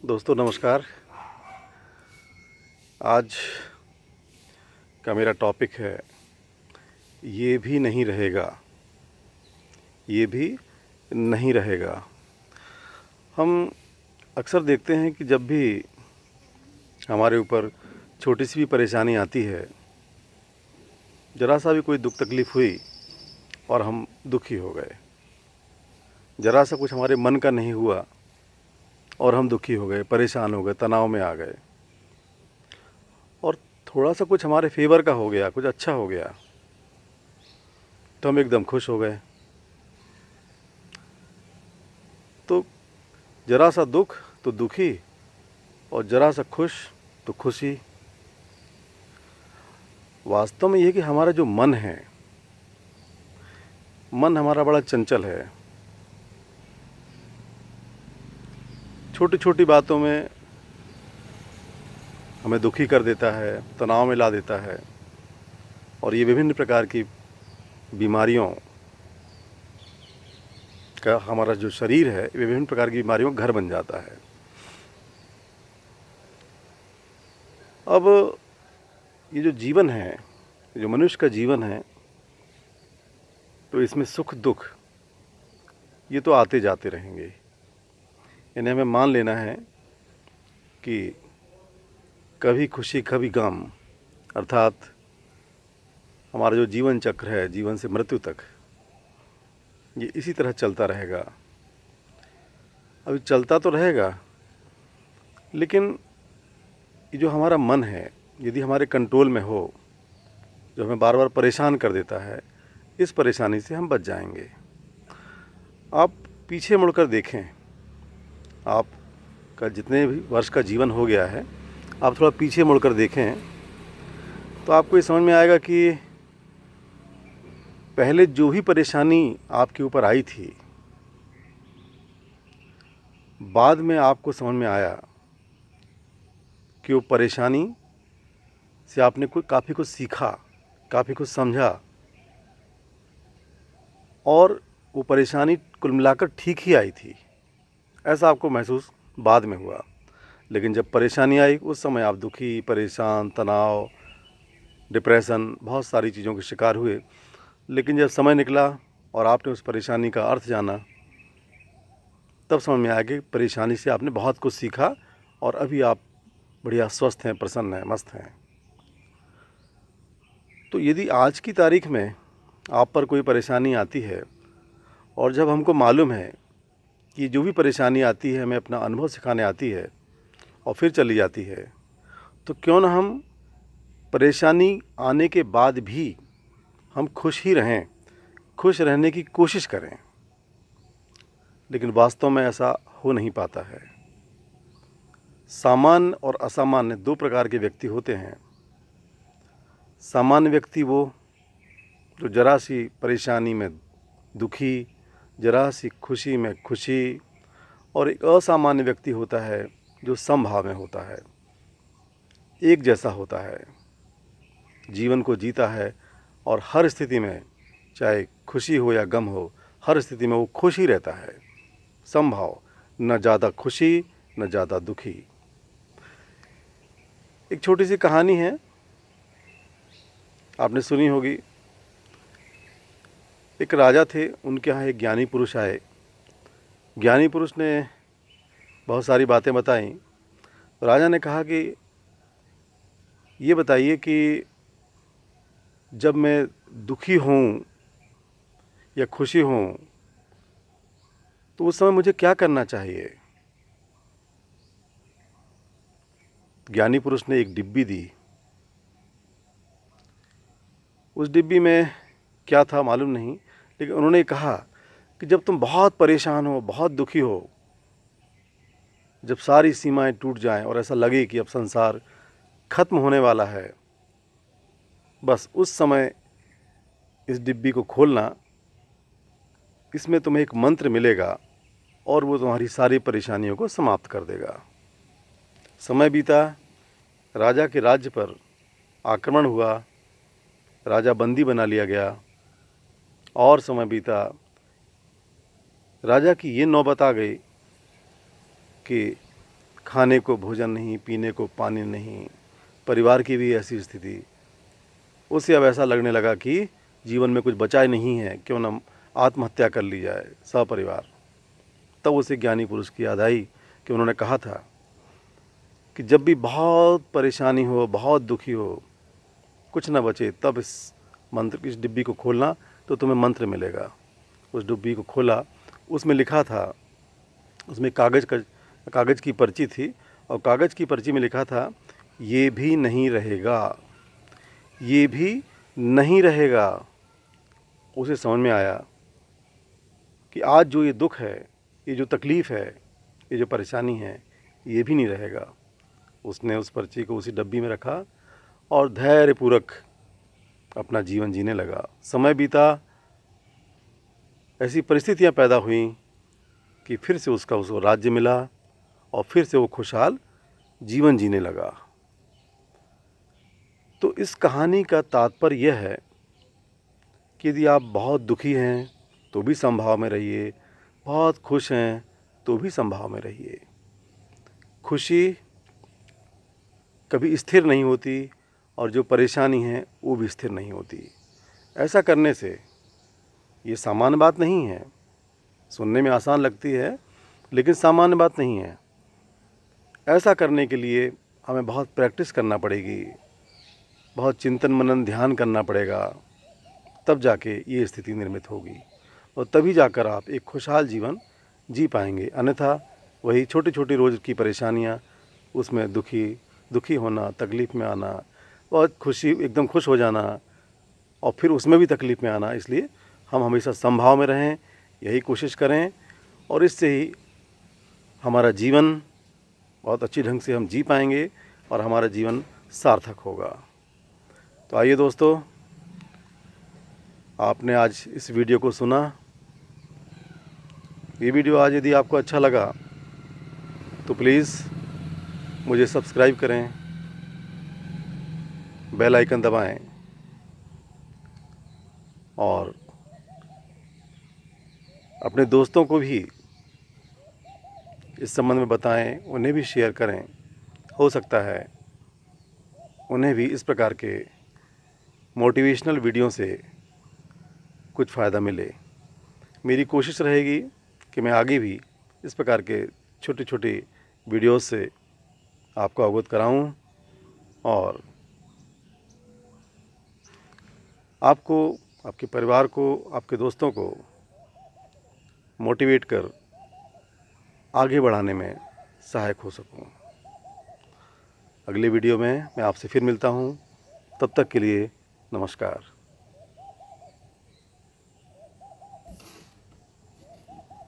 दोस्तों नमस्कार। आज का मेरा टॉपिक है ये भी नहीं रहेगा, ये भी नहीं रहेगा। हम अक्सर देखते हैं कि जब भी हमारे ऊपर छोटी सी भी परेशानी आती है, ज़रा सा भी कोई दुख तकलीफ़ हुई और हम दुखी हो गए, ज़रा सा कुछ हमारे मन का नहीं हुआ और हम दुखी हो गए, परेशान हो गए, तनाव में आ गए, और थोड़ा सा कुछ हमारे फेवर का हो गया, कुछ अच्छा हो गया तो हम एकदम खुश हो गए। तो ज़रा सा दुख तो दुखी और ज़रा सा खुश तो खुशी। वास्तव में ये कि हमारा जो मन है, मन हमारा बड़ा चंचल है। छोटी छोटी बातों में हमें दुखी कर देता है, तनाव में ला देता है, और ये विभिन्न प्रकार की बीमारियों का हमारा जो शरीर है, विभिन्न प्रकार की बीमारियों का घर बन जाता है। अब ये जो जीवन है, जो मनुष्य का जीवन है, तो इसमें सुख दुख ये तो आते जाते रहेंगे। इन्हें हमें मान लेना है कि कभी खुशी कभी गम, अर्थात हमारा जो जीवन चक्र है, जीवन से मृत्यु तक, ये इसी तरह चलता रहेगा। अभी चलता तो रहेगा, लेकिन ये जो हमारा मन है, यदि हमारे कंट्रोल में हो, जो हमें बार बार परेशान कर देता है, इस परेशानी से हम बच जाएंगे। आप पीछे मुड़कर देखें, आपका जितने भी वर्ष का जीवन हो गया है, आप थोड़ा पीछे मुड़कर देखें तो आपको ये समझ में आएगा कि पहले जो भी परेशानी आपके ऊपर आई थी, बाद में आपको समझ में आया कि वो परेशानी से आपने काफ़ी कुछ सीखा, काफ़ी कुछ समझा, और वो परेशानी कुल मिलाकर ठीक ही आई थी, ऐसा आपको महसूस बाद में हुआ। लेकिन जब परेशानी आई, उस समय आप दुखी, परेशान, तनाव, डिप्रेशन, बहुत सारी चीज़ों के शिकार हुए। लेकिन जब समय निकला और आपने उस परेशानी का अर्थ जाना, तब समझ में आया कि परेशानी से आपने बहुत कुछ सीखा और अभी आप बढ़िया स्वस्थ हैं, प्रसन्न हैं, मस्त हैं। तो यदि आज की तारीख में आप पर कोई परेशानी आती है, और जब हमको मालूम है कि जो भी परेशानी आती है हमें अपना अनुभव सिखाने आती है और फिर चली जाती है, तो क्यों ना हम परेशानी आने के बाद भी हम खुश ही रहें, खुश रहने की कोशिश करें। लेकिन वास्तव में ऐसा हो नहीं पाता है। सामान्य और असामान्य दो प्रकार के व्यक्ति होते हैं। सामान्य व्यक्ति वो जो जरा सी परेशानी में दुखी, जरा सी खुशी में खुशी, और एक असामान्य व्यक्ति होता है जो समभाव में होता है, एक जैसा होता है, जीवन को जीता है, और हर स्थिति में, चाहे खुशी हो या गम हो, हर स्थिति में वो खुश ही रहता है। समभाव, न ज़्यादा खुशी न ज़्यादा दुखी। एक छोटी सी कहानी है, आपने सुनी होगी। एक राजा थे, उनके यहाँ एक ज्ञानी पुरुष आए। ज्ञानी पुरुष ने बहुत सारी बातें बताईं। राजा ने कहा कि ये बताइए कि जब मैं दुखी हूँ या खुशी हूँ, तो उस समय मुझे क्या करना चाहिए। ज्ञानी पुरुष ने एक डिब्बी दी। उस डिब्बी में क्या था मालूम नहीं, लेकिन उन्होंने कहा कि जब तुम बहुत परेशान हो, बहुत दुखी हो, जब सारी सीमाएं टूट जाएं और ऐसा लगे कि अब संसार खत्म होने वाला है, बस उस समय इस डिब्बी को खोलना। इसमें तुम्हें एक मंत्र मिलेगा और वो तुम्हारी सारी परेशानियों को समाप्त कर देगा। समय बीता, राजा के राज्य पर आक्रमण हुआ, राजा बंदी बना लिया गया, और समय बीता, राजा की ये नौबत आ गई कि खाने को भोजन नहीं, पीने को पानी नहीं, परिवार की भी ऐसी स्थिति। उसे अब ऐसा लगने लगा कि जीवन में कुछ बचा ही नहीं है, क्यों ना आत्महत्या कर ली जाए सपरिवार। तब उसे ज्ञानी पुरुष की याद आई कि उन्होंने कहा था कि जब भी बहुत परेशानी हो, बहुत दुखी हो, कुछ ना बचे, तब इस मंत्र, इस डिब्बी को खोलना तो तुम्हें मंत्र मिलेगा। उस डिब्बी को खोला, उसमें लिखा था, उसमें कागज़ की पर्ची थी और कागज़ की पर्ची में लिखा था, ये भी नहीं रहेगा, ये भी नहीं रहेगा। उसे समझ में आया कि आज जो ये दुख है, ये जो तकलीफ़ है, ये जो परेशानी है, ये भी नहीं रहेगा। उसने उस पर्ची को उसी डब्बी में रखा और धैर्यपूर्वक अपना जीवन जीने लगा। समय बीता, ऐसी परिस्थितियां पैदा हुईं कि फिर से उसको राज्य मिला और फिर से वो खुशहाल जीवन जीने लगा। तो इस कहानी का तात्पर्य यह है कि यदि आप बहुत दुखी हैं तो भी समभाव में रहिए, बहुत खुश हैं तो भी समभाव में रहिए। खुशी कभी स्थिर नहीं होती और जो परेशानी है वो भी स्थिर नहीं होती। ऐसा करने से, ये सामान्य बात नहीं है, सुनने में आसान लगती है लेकिन सामान्य बात नहीं है। ऐसा करने के लिए हमें बहुत प्रैक्टिस करना पड़ेगी, बहुत चिंतन मनन ध्यान करना पड़ेगा, तब जाके ये स्थिति निर्मित होगी और तभी जाकर आप एक खुशहाल जीवन जी पाएंगे। अन्यथा वही छोटी छोटी रोज़ की परेशानियाँ, उसमें दुखी होना, तकलीफ़ में आना, बहुत खुशी, एकदम खुश हो जाना और फिर उसमें भी तकलीफ़ में आना। इसलिए हम हमेशा समभाव में रहें, यही कोशिश करें और इससे ही हमारा जीवन बहुत अच्छी ढंग से हम जी पाएंगे और हमारा जीवन सार्थक होगा। तो आइए दोस्तों, आपने आज इस वीडियो को सुना। ये वीडियो आज यदि आपको अच्छा लगा तो प्लीज़ मुझे सब्सक्राइब करें, बेल आइकन दबाएं और अपने दोस्तों को भी इस संबंध में बताएं, उन्हें भी शेयर करें। हो सकता है उन्हें भी इस प्रकार के मोटिवेशनल वीडियो से कुछ फ़ायदा मिले। मेरी कोशिश रहेगी कि मैं आगे भी इस प्रकार के छोटे छोटे वीडियोस से आपको अवगत कराऊं और आपको, आपके परिवार को, आपके दोस्तों को मोटिवेट कर आगे बढ़ाने में सहायक हो सकूं। अगले वीडियो में मैं आपसे फिर मिलता हूं। तब तक के लिए नमस्कार।